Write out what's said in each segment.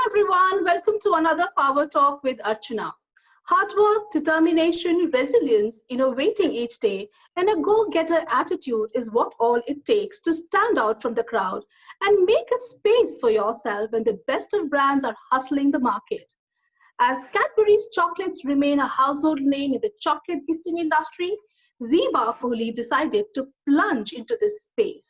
everyone, welcome to another Power Talk with Archana. Hard work, determination, resilience, innovating each day, and a go-getter attitude is what all it takes to stand out from the crowd and make a space for yourself when the best of brands are hustling the market. As Cadbury's chocolates remain a household name in the chocolate gifting industry, ZEBA fully decided to plunge into this space.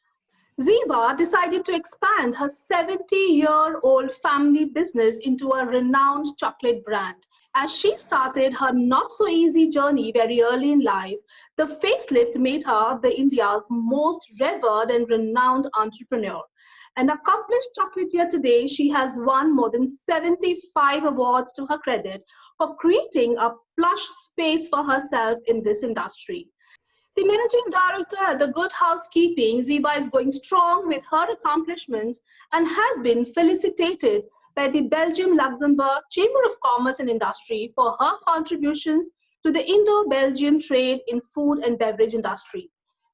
ZEBA decided to expand her 70-year-old family business into a renowned chocolate brand. As she started her not-so-easy journey very early in life, the facelift made her the India's most revered and renowned entrepreneur. An accomplished chocolatier today, she has won more than 75 awards to her credit for creating a plush space for herself in this industry. The managing director at the Good Housekeeping, ZEBA, is going strong with her accomplishments and has been felicitated by the Belgium-Luxembourg Chamber of Commerce and Industry for her contributions to the Indo-Belgian trade in food and beverage industry.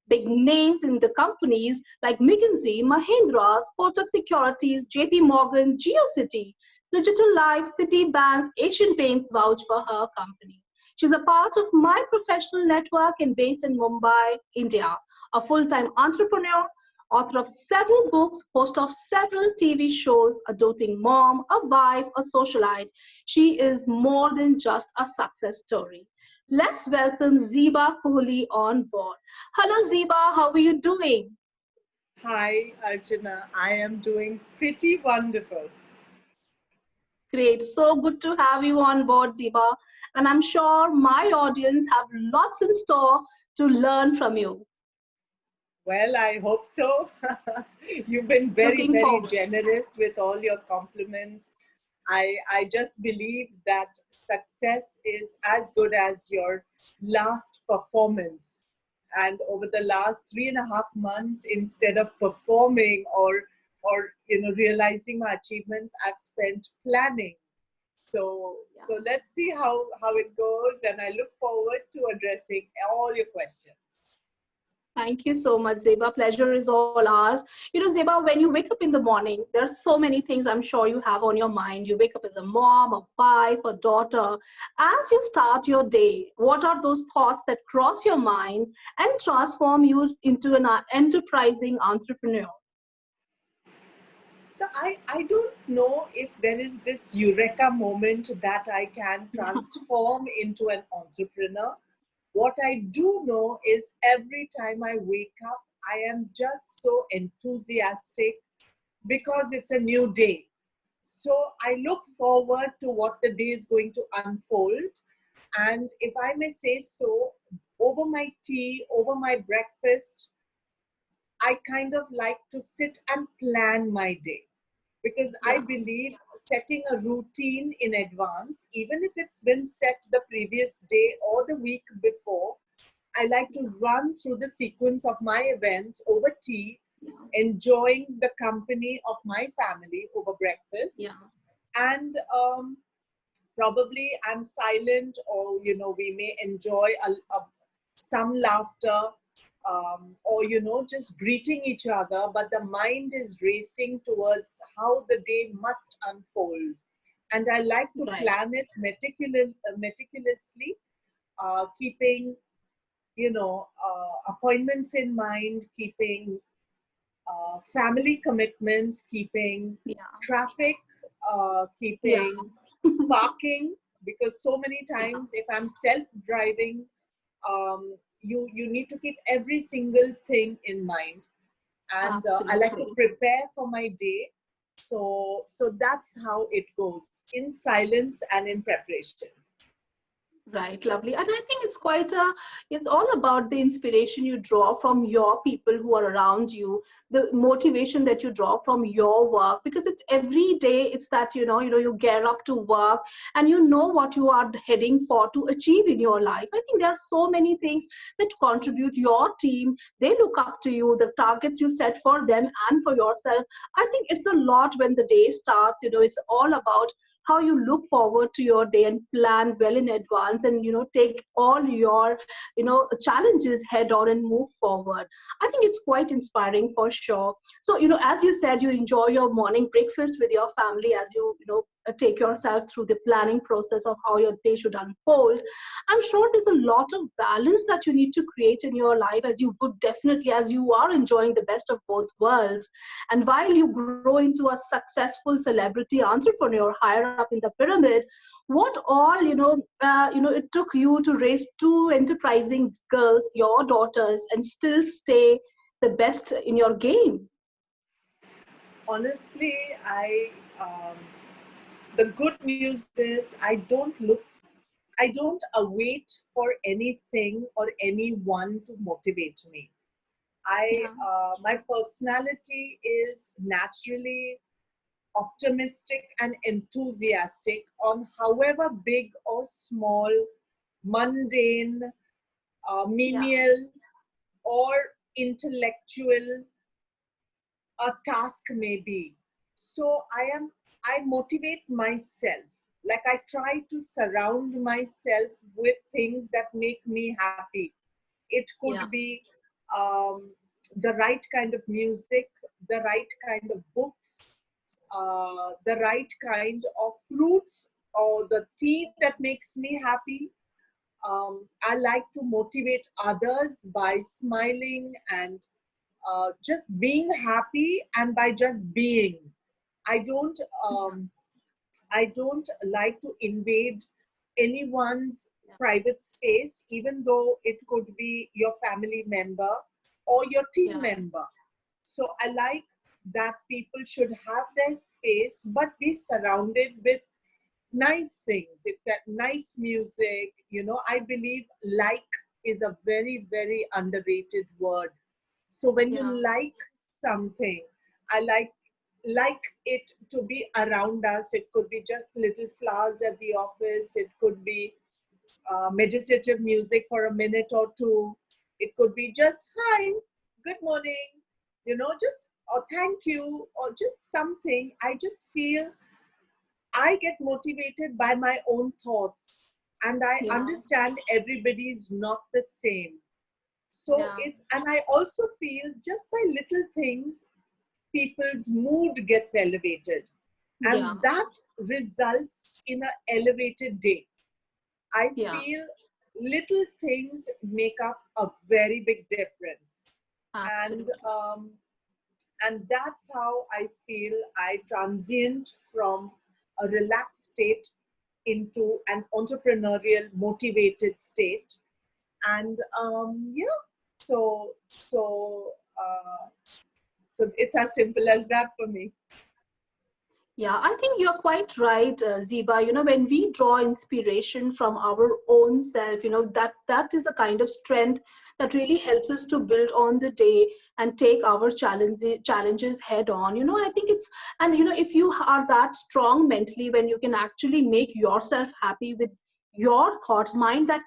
Big names in the companies like McKinsey, Mahindra, Kotak Securities, JP Morgan, GeoCity, Digital Life, Citibank, Asian Paints vouch for her company. She's a part of my professional network and based in Mumbai, India. A full-time entrepreneur, author of several books, host of several TV shows, a doting mom, a wife, a socialite. She is more than just a success story. Let's welcome ZEBA KOHLI on board. Hello ZEBA, how are you doing? Hi Archana, I am doing pretty wonderful. Great, so good to have you on board ZEBA. And I'm sure my audience have lots in store to learn from you. Well, I hope so. You've been very generous with all your compliments. I just believe that success is as good as your last performance. And over the last 3.5 months, instead of performing or realizing my achievements, I've spent planning. So let's see how it goes, and I look forward to addressing all your questions. Thank you so much, ZEBA. Pleasure is all ours. ZEBA, when you wake up in the morning, there are so many things I'm sure you have on your mind. You wake up as a mom, a wife, a daughter. As you start your day, what are those thoughts that cross your mind and transform you into an enterprising entrepreneur? So I don't know if there is this eureka moment that I can transform into an entrepreneur. What I do know is every time I wake up, I am just so enthusiastic because it's a new day. So I look forward to what the day is going to unfold. And if I may say so, over my tea, over my breakfast, I kind of like to sit and plan my day. Because I believe setting a routine in advance, even if it's been set the previous day or the week before, I like to run through the sequence of my events over tea, enjoying the company of my family over breakfast. And probably I'm silent, or, we may enjoy some laughter. Or just greeting each other, but the mind is racing towards how the day must unfold, and I like to plan it meticulously, keeping appointments in mind, keeping family commitments, keeping traffic, keeping parking, because so many times if I'm self-driving, you need to keep every single thing in mind, and I like to prepare for my day. So that's how it goes, in silence and in preparation. Right, lovely. And I think it's all about the inspiration you draw from your people who are around you, the motivation that you draw from your work, because it's every day, it's that, you get up to work and you know what you are heading for to achieve in your life. I think there are so many things that contribute. Your team, they look up to you, the targets you set for them and for yourself. I think it's a lot when the day starts, it's all about how you look forward to your day and plan well in advance, and take all your challenges head on and move forward. I think it's quite inspiring for sure. So as you said, you enjoy your morning breakfast with your family as take yourself through the planning process of how your day should unfold. I'm sure there's a lot of balance that you need to create in your life, as you would definitely, as you are enjoying the best of both worlds. And while you grow into a successful celebrity entrepreneur higher up in the pyramid, what all it took you to raise two enterprising girls, your daughters, and still stay the best in your game? Honestly, the good news is I don't await for anything or anyone to motivate me. Yeah, My personality is naturally optimistic and enthusiastic on however big or small, mundane, yeah, menial, or intellectual a task may be. So I motivate myself. Like I try to surround myself with things that make me happy. It could yeah, be the right kind of music, the right kind of books, the right kind of fruits, or the tea that makes me happy. I like to motivate others by smiling and just being happy, and by just being. I don't yeah, um, I don't like to invade anyone's private space, even though it could be your family member or your team yeah, member. So I like that people should have their space, but be surrounded with nice things. If that nice music, I believe like is a very, very underrated word. So when you yeah, like something, I like it to be around us. It could be just little flowers at the office. It could be meditative music for a minute or two. It could be just hi, good morning, just or thank you, or just something. I just feel I get motivated by my own thoughts, and I yeah, understand everybody's not the same. So yeah, it's, and I also feel just by little things, people's mood gets elevated, yeah, and that results in an elevated day. I yeah, feel little things make up a very big difference. And absolutely. and that's how I feel I transient from a relaxed state into an entrepreneurial motivated state. And yeah, so so uh, so it's as simple as that for me. Yeah, I think you're quite right, Ziba. When we draw inspiration from our own self, that is a kind of strength that really helps us to build on the day and take our challenges head on. I think it's, and if you are that strong mentally, when you can actually make yourself happy with your thoughts, mind that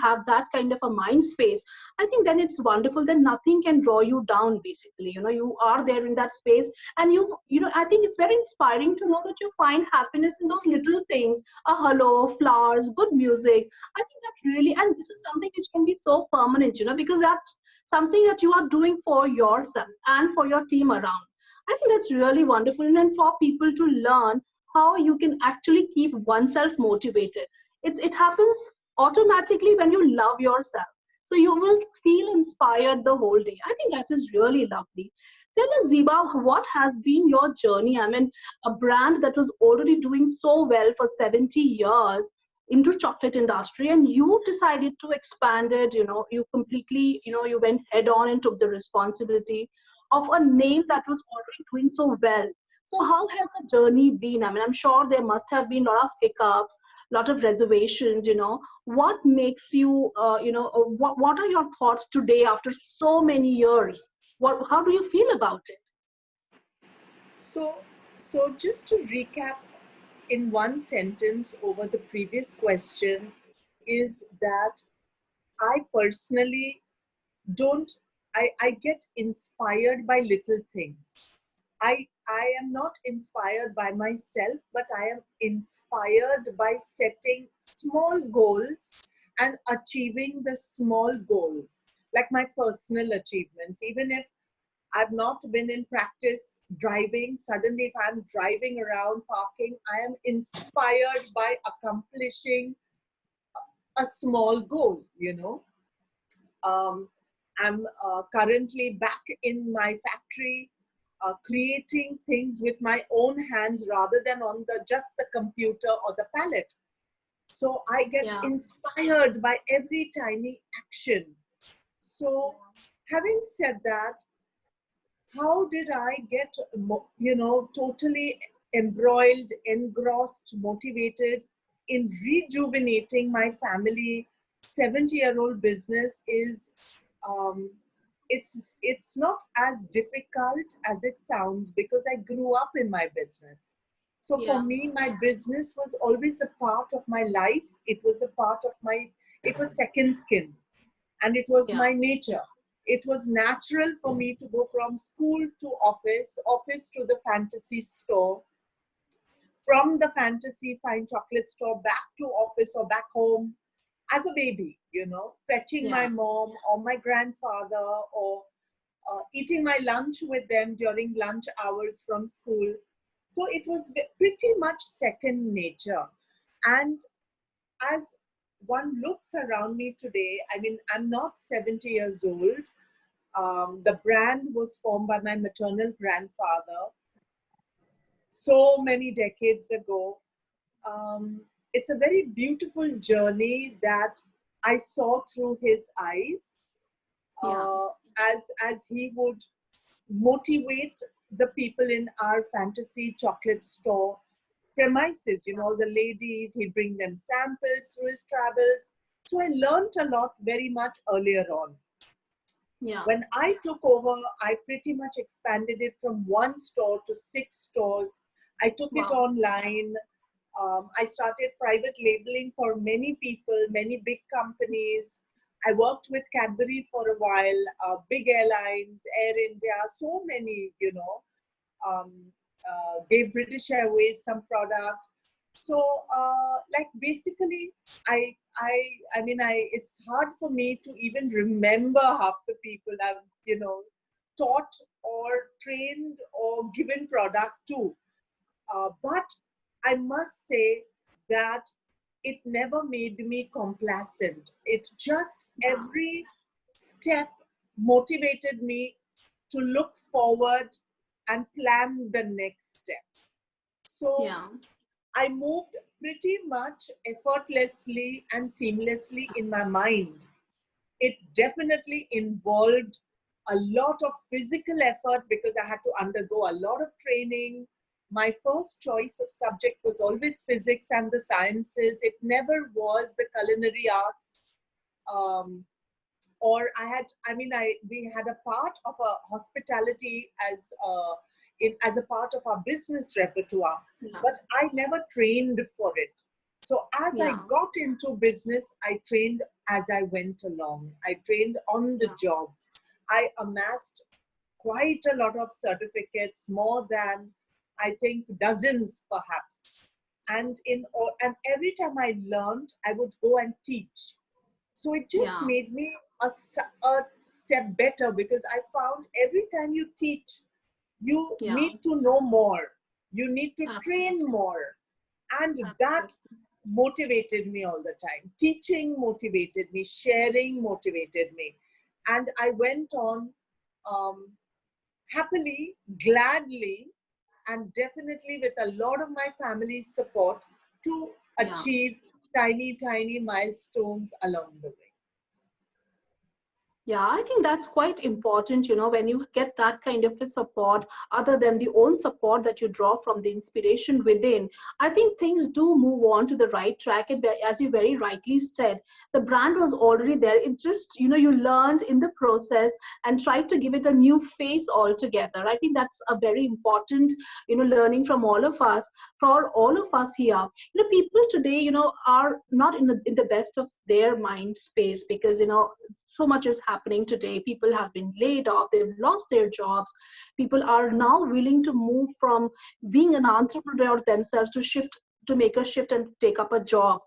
have that kind of a mind space, I think then it's wonderful. Then nothing can draw you down. Basically, you are there in that space, and I think it's very inspiring to know that you find happiness in those little things, a hello, flowers, good music. I think that really, and this is something which can be so permanent, because that's something that you are doing for yourself and for your team around. I think that's really wonderful, and for people to learn how you can actually keep oneself motivated. It happens automatically when you love yourself, so you will feel inspired the whole day. I think that is really lovely. Tell us, Ziba, what has been your journey? I mean, a brand that was already doing so well for 70 years into chocolate industry, and you decided to expand it. You completely, you went head on and took the responsibility of a name that was already doing so well. So how has the journey been? I mean, I'm sure there must have been a lot of hiccups, lot of reservations. What makes you, what are your thoughts today after so many years? How do you feel about it? So so just to recap in one sentence over the previous question, is that I personally don't I get inspired by little things. I am not inspired by myself, but I am inspired by setting small goals and achieving the small goals, like my personal achievements. Even if I've not been in practice driving, suddenly if I'm driving around parking, I am inspired by accomplishing a small goal, you know. I'm currently back in my factory, creating things with my own hands rather than on the just the computer or the palette. So I get Yeah. inspired by every tiny action. So having said that, how did I get, totally embroiled, engrossed, motivated in rejuvenating my family 70-year-old business is, um, it's not as difficult as it sounds because I grew up in my business. So for Yeah. me, my business was always a part of my life. It was a part of my, it was second skin, and it was Yeah. my nature. It was natural for me to go from school to office, office to the fantasy store, from the fantasy fine chocolate store back to office or back home as a baby, you know, fetching my Yeah. mom or my grandfather, or eating my lunch with them during lunch hours from school. So it was pretty much second nature. And as one looks around me today, I mean, I'm not 70 years old. The brand was formed by my maternal grandfather so many decades ago. It's a very beautiful journey that I saw through his eyes, Yeah. uh, as he would motivate the people in our fantasy chocolate store premises. You know, all the ladies, he'd bring them samples through his travels. So I learned a lot very much earlier on. Yeah. When I took over, I pretty much expanded it from one store to 6 stores. I took it Wow. online. I started private labeling for many people, many big companies. I worked with Cadbury for a while, big airlines, Air India, so many, you know, um, gave British Airways some product. So, like basically, it's hard for me to even remember half the people I've, you know, taught or trained or given product to. But I must say that it never made me complacent. It just Yeah. every step motivated me to look forward and plan the next step. So Yeah. I moved pretty much effortlessly and seamlessly in my mind. It definitely involved a lot of physical effort because I had to undergo a lot of training. My first choice of subject was always physics and the sciences. It never was the culinary arts. Um, or we had a part of a hospitality as a part of our business repertoire, Yeah. but I never trained for it. So as I Yeah. got into business, I trained as I went along. I trained on the Yeah. job. I amassed quite a lot of certificates, more than I think dozens perhaps. And every time I learned, I would go and teach. So it just Yeah. made me a step better because I found every time you teach, you Yeah. need to know more. You need to train Absolutely. more. And that Absolutely. motivated me all the time. Teaching motivated me, sharing motivated me. And I went on um, happily, gladly, and definitely with a lot of my family's support to Yeah. achieve tiny, tiny milestones along the way. Yeah, I think that's quite important, when you get that kind of a support, other than the own support that you draw from the inspiration within. I think things do move on to the right track. And as you very rightly said, the brand was already there. It just, you learned in the process and tried to give it a new face altogether. I think that's a very important, learning from all of us, for all of us here. People today, are not in the best of their mind space because, so much is happening today. People have been laid off, they've lost their jobs. People are now willing to move from being an entrepreneur themselves to make a shift and take up a job.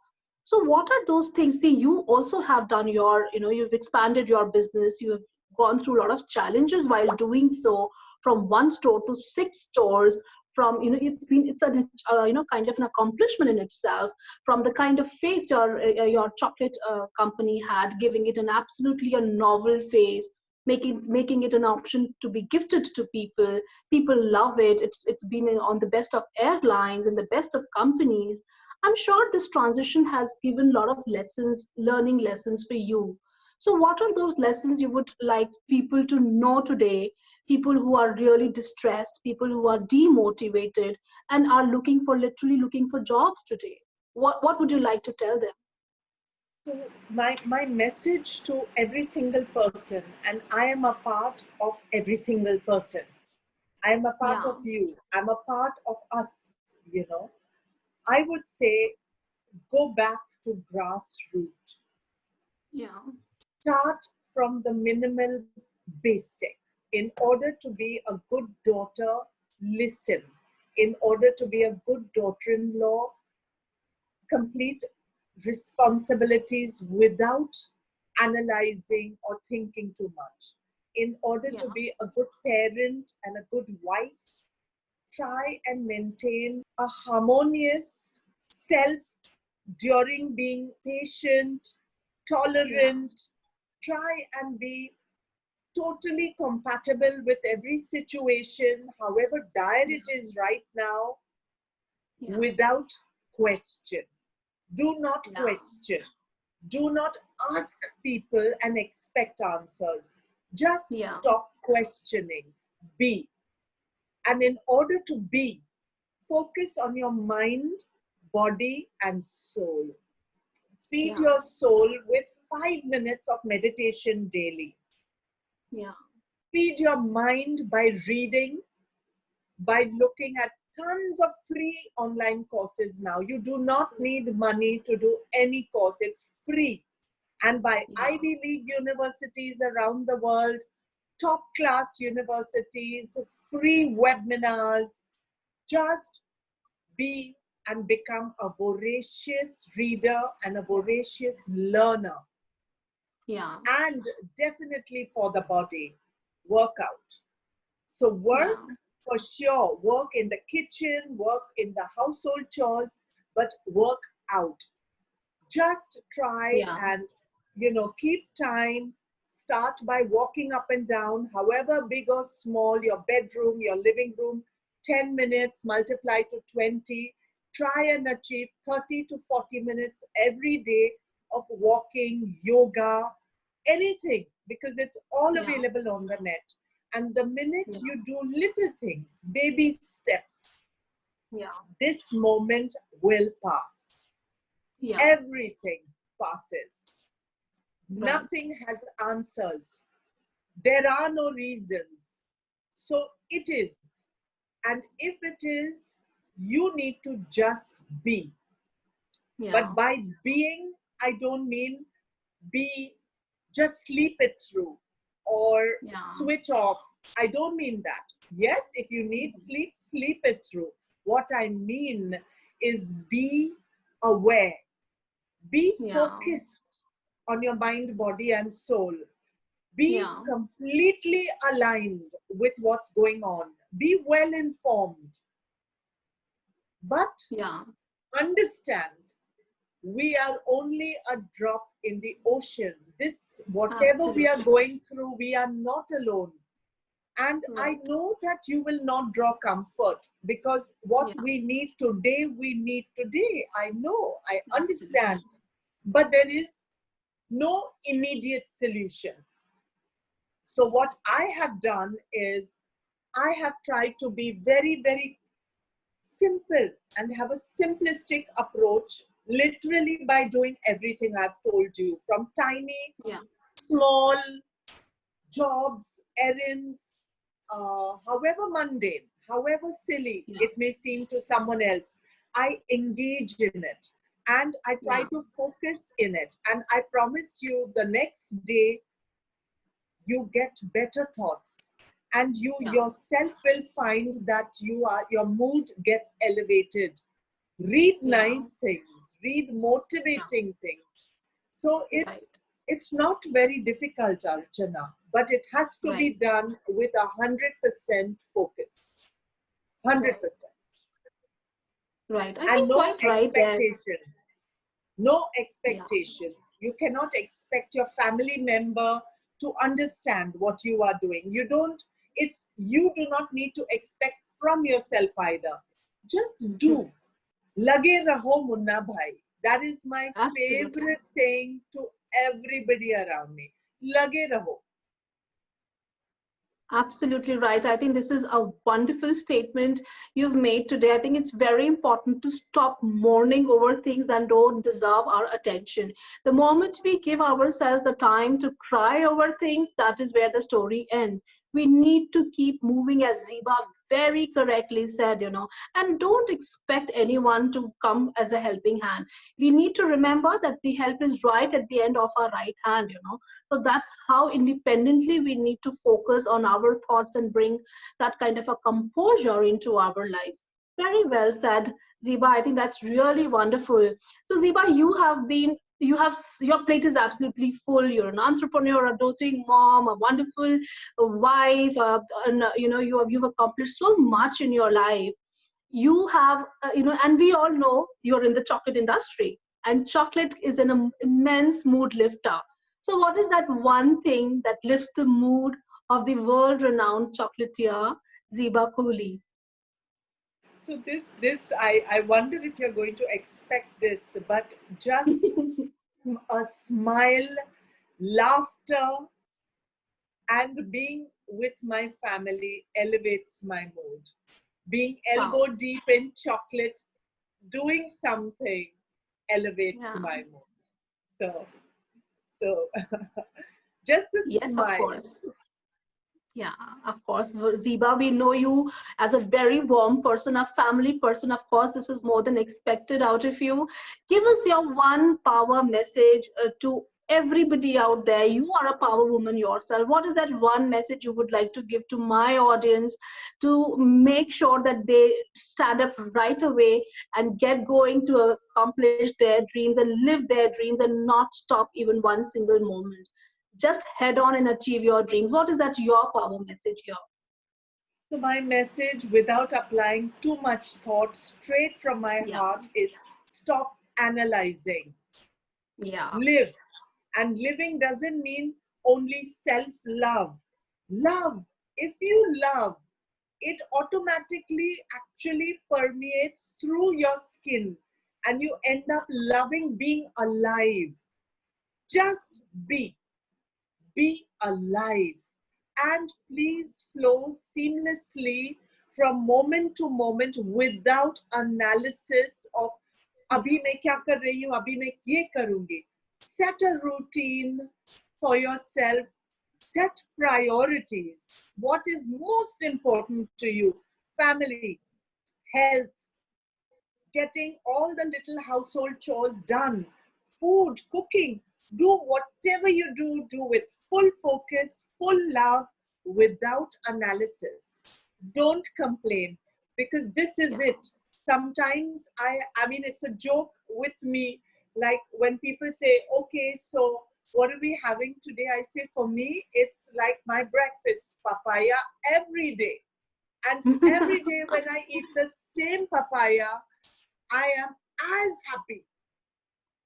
So what are those things that you also have done your, you've expanded your business, you have gone through a lot of challenges while doing so, from one store to six stores, from, it's a, kind of an accomplishment in itself, from the kind of face your chocolate company had, giving it an absolutely a novel face, making it an option to be gifted to people. People love it. It's been on the best of airlines and the best of companies. I'm sure this transition has given a lot of lessons, learning lessons for you. So what are those lessons you would like people to know today, people who are really distressed, people who are demotivated and are literally looking for jobs today? What would you like to tell them? So my message to every single person, and I am a part of every single person. I am a part Yeah, of you. I'm a part of us, you know. I would say go back to grassroots. yeah, Start from the minimal basic. In order to be a good daughter, listen. In order to be a good daughter-in-law, complete responsibilities without analyzing or thinking too much. In order to yeah, be a good parent and a good wife, try and maintain a harmonious self during being patient, yeah, tolerant, try and be totally compatible with every situation, however dire yeah, it is right now, yeah, without question. Do not yeah, question. Do not ask people and expect answers. Just yeah, stop questioning. Be. And in order to be, focus on your mind, body, and soul. Feed yeah, your soul with 5 minutes of meditation daily. yeah, Feed your mind by reading, by looking at tons of free online courses now. You do not need money to do any course, it's free. And by yeah, Ivy League universities around the world, top class universities, free webinars. Just be and become a voracious reader and a voracious learner. yeah, And definitely for the body, workout. So work yeah, for sure, work in the kitchen, work in the household chores, but work out. Just try yeah, and, keep time. Start by walking up and down, however big or small, your bedroom, your living room, 10 minutes, multiply to 20. Try and achieve 30 to 40 minutes every day of walking, yoga, anything, because it's all yeah, available on the net. And the minute yeah, you do little things, baby steps, yeah, this moment will pass. yeah, Everything passes. right, Nothing has answers. There are no reasons. So it is. And if it is, you need to just be. yeah, But by being, I don't mean be just sleep it through or yeah, switch off. I don't mean that. Yes, if you need sleep, sleep it through. What I mean is be aware, be yeah, focused on your mind, body, and soul. Be yeah, completely aligned with what's going on. Be well informed, but yeah, understand we are only a drop in the ocean. This, whatever we are absolutely, going through, we are not alone. And I right, know that you will not draw comfort because what yeah, we need today, we need today. I know, I understand. absolutely, But there is no immediate solution. So, what I have done is I have tried to be very, very simple and have a simplistic approach, literally by doing everything I've told you, from tiny, yeah, small jobs, errands, however mundane, however silly yeah, it may seem to someone else. I engage in it and I try yeah, to focus in it. And I promise you, the next day, you get better thoughts, and you Yeah. yourself will find that your mood gets elevated. Read Yeah. nice things, read Yeah. motivating things. So Right. it's not very difficult, Archana, but it has to be Right. done with 100% focus. 100%. Right. Right. I And think no quite right there. expectation. No Yeah. expectation. You cannot expect your family member to understand what you are doing. You do not need to expect from yourself either. Just True. do. Lage raho munna bhai. That is my Absolutely. favorite thing to everybody around me. Lage raho. Absolutely right. I think this is a wonderful statement you've made today. I think it's very important to stop mourning over things that don't deserve our attention. The moment we give ourselves the time to cry over things, that is where the story ends. We need to keep moving, as Zeba very correctly said, and don't expect anyone to come as a helping hand. We need to remember that the help is right at the end of our right hand. So that's how independently we need to focus on our thoughts and bring that kind of a composure into our lives. Very well said, Ziba. I think that's really wonderful. So, Ziba, your plate is absolutely full. You're an entrepreneur, a doting mom, a wonderful wife, and you've accomplished so much in your life. You have and we all know you're in the chocolate industry, and chocolate is an immense mood lifter. So what is that one thing that lifts the mood of the world renowned chocolatier Zeba Kohli? So I wonder if you're going to expect this, but just a smile, laughter, and being with my family elevates my mood. Being Wow. elbow deep in chocolate, doing something elevates Yeah. my mood. So just the Yes, of smile. course. Yeah, of course. Ziba, we know you as a very warm person, a family person. Of course, this was more than expected out of you. Give us your one power message to everybody out there. You are a power woman yourself. What is that one message you would like to give to my audience to make sure that they stand up right away and get going to accomplish their dreams and live their dreams and not stop even one single moment? Just head on and achieve your dreams. What is that your power message here? So my message, without applying too much thought, straight from my Yeah. heart, is stop analyzing. Yeah. Live. And living doesn't mean only self-love. Love. If you love, it automatically actually permeates through your skin, and you end up loving being alive. Just be alive, and please flow seamlessly from moment to moment without analysis of abhi मैं क्या कर रही हूँ, abhi मैं ये करूँगी. Set a routine for yourself. Set priorities. What is most important to you? Family, health, getting all the little household chores done, food, cooking. Do whatever you do with full focus, full love, without analysis. Don't complain, because this is Yeah. it. Sometimes I mean, it's a joke with me. Like when people say, okay, so what are we having today? I say, for me, it's like my breakfast, papaya every day. And every day when I eat the same papaya, I am as happy,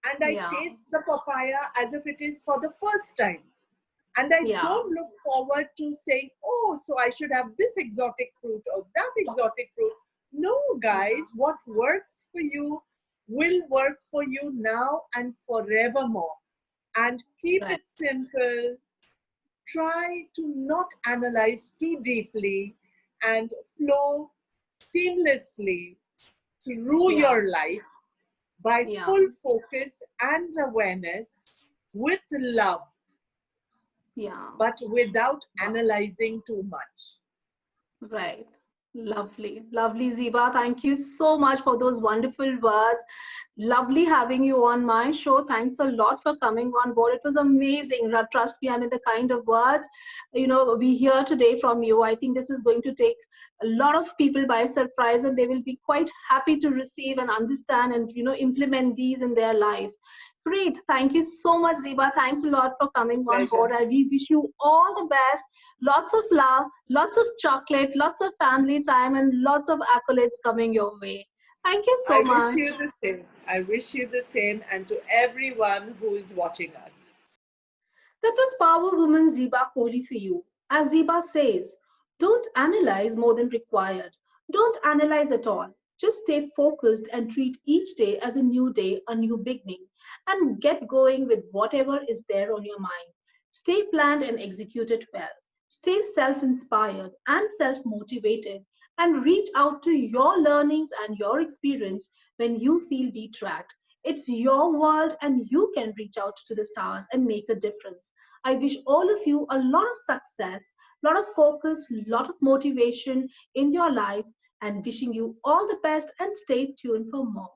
and I Yeah. taste the papaya as if it is for the first time. And I Yeah. don't look forward to saying, oh, so I should have this exotic fruit or that exotic fruit. No, guys, what works for you will work for you now and forevermore. And keep Right. it simple. Try to not analyze too deeply, and flow seamlessly through Yeah. your life by Yeah. full focus and awareness, with love, Yeah. but without Wow. analyzing too much. Right. Lovely. Lovely, Ziba. Thank you so much for those wonderful words. Lovely having you on my show. Thanks a lot for coming on board. It was amazing. Trust me, I mean, the kind of words, we hear today from you. I think this is going to take a lot of people by surprise, and they will be quite happy to receive and understand and, implement these in their life. Great. Thank you so much, Zeba. Thanks a lot for coming on Pleasure. board. And we wish you all the best. Lots of love, lots of chocolate, lots of family time, and lots of accolades coming your way. Thank you I so wish much. you the same. I wish you the same, and to everyone who is watching us. That was Power Woman Zeba Kohli for you. As Zeba says, don't analyze more than required. Don't analyze at all. Just stay focused and treat each day as a new day, a new beginning, and get going with whatever is there on your mind. Stay planned and execute it well. Stay self inspired and self motivated, and reach out to your learnings and your experience when you feel detract. It's your world, and you can reach out to the stars and make a difference. I wish all of you a lot of success, a lot of focus, a lot of motivation in your life, and wishing you all the best, and stay tuned for more.